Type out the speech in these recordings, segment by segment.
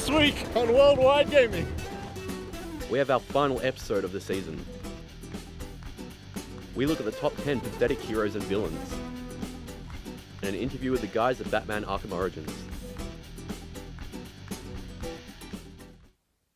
This week on Worldwide Gaming, we have our final episode of the season. We look at the top 10 pathetic heroes and villains, and an interview with the guys at Batman Arkham Origins.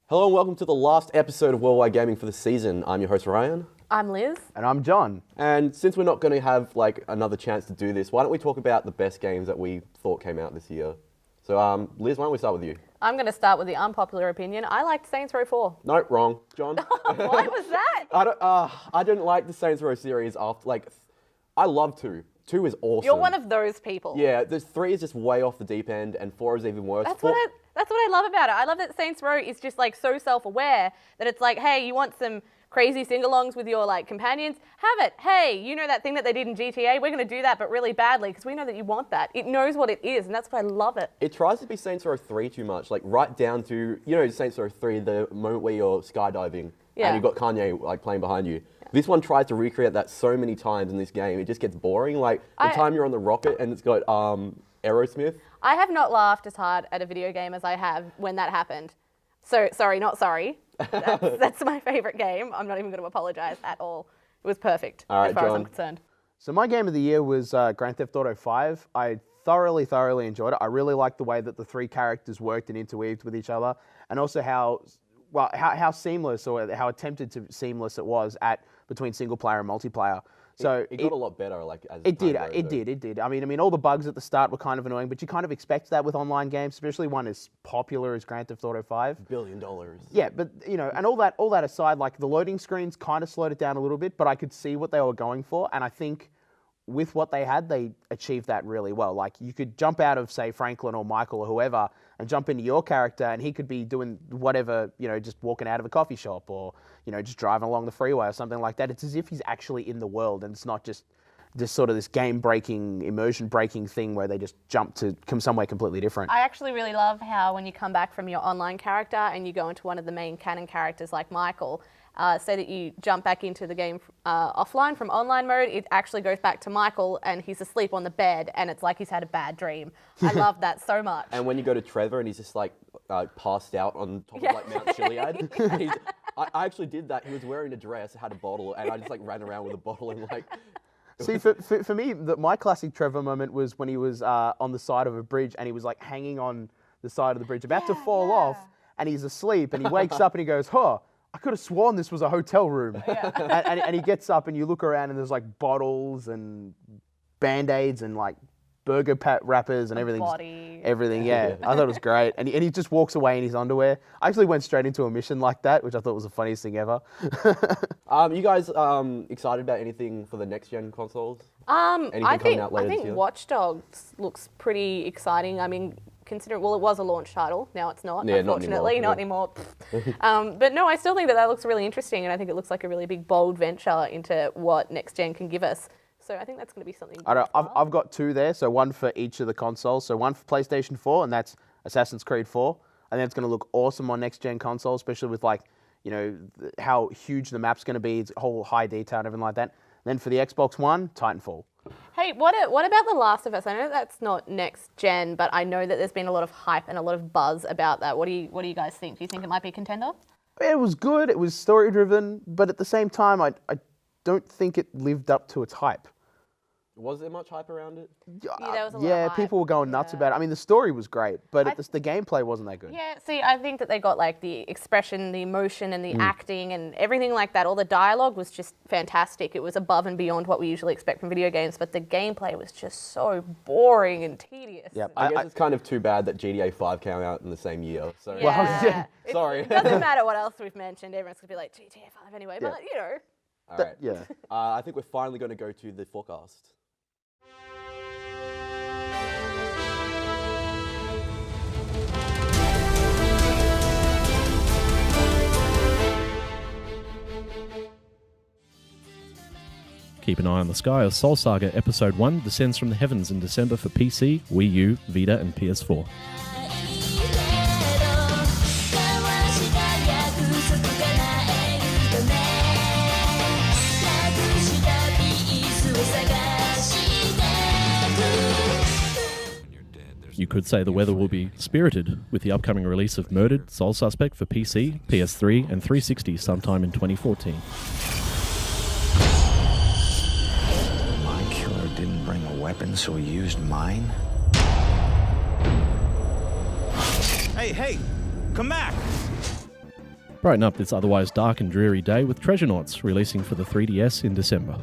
Hello and welcome to the last episode of Worldwide Gaming for the season. I'm your host Ryan. I'm Liz. And I'm John. And since we're not going to have another chance to do this, why don't we talk about the best games that we thought came out this year? So Liz, why don't we start with you? I'm going to start with the unpopular opinion. I liked Saints Row 4. No, wrong. John? Why was that? I didn't like the Saints Row series after, I love 2. 2 is awesome. You're one of those people. Yeah, 3 is just way off the deep end, and 4 is even worse. That's what I love about it. I love that Saints Row is just so self-aware that it's like, hey, you want some crazy sing-alongs with your companions? Have it. Hey, you know that thing that they did in GTA? We're going to do that, but really badly, because we know that you want that. It knows what it is, and that's why I love it. It tries to be Saints Row 3 too much, right down to, Saints Row 3, the moment where you're skydiving, and you've got Kanye playing behind you. Yeah. This one tries to recreate that so many times in this game, it just gets boring. The time you're on the rocket and it's got Aerosmith. I have not laughed as hard at a video game as I have when that happened. So, sorry, not sorry. That's my favorite game. I'm not even going to apologize at all. It was perfect, all right, as far John. as I'm concerned. So my game of the year was Grand Theft Auto 5. I thoroughly enjoyed it. I really liked the way that the 3 characters worked and interweaved with each other, and also how seamless, or how attempted to seamless it was between single player and multiplayer. So it got a lot better, as it did. I mean, all the bugs at the start were kind of annoying, but you kind of expect that with online games, especially one as popular as Grand Theft Auto 5. $1 billion. Yeah, but and all that aside, the loading screens kind of slowed it down a little bit, but I could see what they were going for, and I think with what they had, they achieved that really well. You could jump out of, say, Franklin or Michael or whoever and jump into your character, and he could be doing whatever, just walking out of a coffee shop or, just driving along the freeway or something like that. It's as if he's actually in the world, and it's not just sort of this game-breaking, immersion-breaking thing where they just jump to come somewhere completely different. I actually really love how when you come back from your online character and you go into one of the main canon characters like Michael, say that you jump back into the game offline from online mode, it actually goes back to Michael and he's asleep on the bed and it's like he's had a bad dream. I love that so much. And when you go to Trevor and he's just passed out on top of Mount Chiliad, and I actually did that. He was wearing a dress, had a bottle, and I just ran around with a bottle and See, for me, my classic Trevor moment was when he was on the side of a bridge and he was hanging on the side of the bridge, about to fall off, and he's asleep, and he wakes up and he goes, I could have sworn this was a hotel room. Yeah. and he gets up and you look around and there's bottles and Band-Aids and burger wrappers and everything. Everything, yeah. I thought it was great. And he just walks away in his underwear. I actually went straight into a mission like that, which I thought was the funniest thing ever. You guys excited about anything for the next gen consoles? I think Watch Dogs looks pretty exciting. I mean, considering, it was a launch title. Now it's not, unfortunately. Not anymore. But no, I still think that looks really interesting, and I think it looks like a really big, bold venture into what next gen can give us. So I think that's going to be something. I've got 2 there, so one for each of the consoles. So one for PlayStation 4, and that's Assassin's Creed 4. I think it's going to look awesome on next gen consoles, especially with how huge the map's going to be, it's whole high detail and everything like that. And then for the Xbox One, Titanfall. Hey, what about The Last of Us? I know that's not next gen, but I know that there's been a lot of hype and a lot of buzz about that. What do you guys think? Do you think it might be a contender? It was good. It was story driven, but at the same time, I don't think it lived up to its hype. Was there much hype around it? Yeah, there was a lot of hype. People were going nuts about it. I mean, the story was great, but the gameplay wasn't that good. Yeah, see, I think that they got the expression, the emotion, and the acting, and everything like that. All the dialogue was just fantastic. It was above and beyond what we usually expect from video games, but the gameplay was just so boring and tedious. Yep. I guess it's kind of too bad that GTA 5 came out in the same year. So sorry. It doesn't matter what else we've mentioned. Everyone's going to be like, GTA 5 anyway, but All right. Yeah. I think we're finally going to go to the forecast. keep an eye on the sky as Soul Saga Episode 1 descends from the heavens in December for PC, Wii U, Vita and PS4. You could say the weather will be spirited with the upcoming release of Murdered Soul Suspect for PC, PS3, and 360 sometime in 2014. My killer didn't bring a weapon, so he used mine? Hey, come back! Brighten up this otherwise dark and dreary day with Treasure Noughts releasing for the 3DS in December.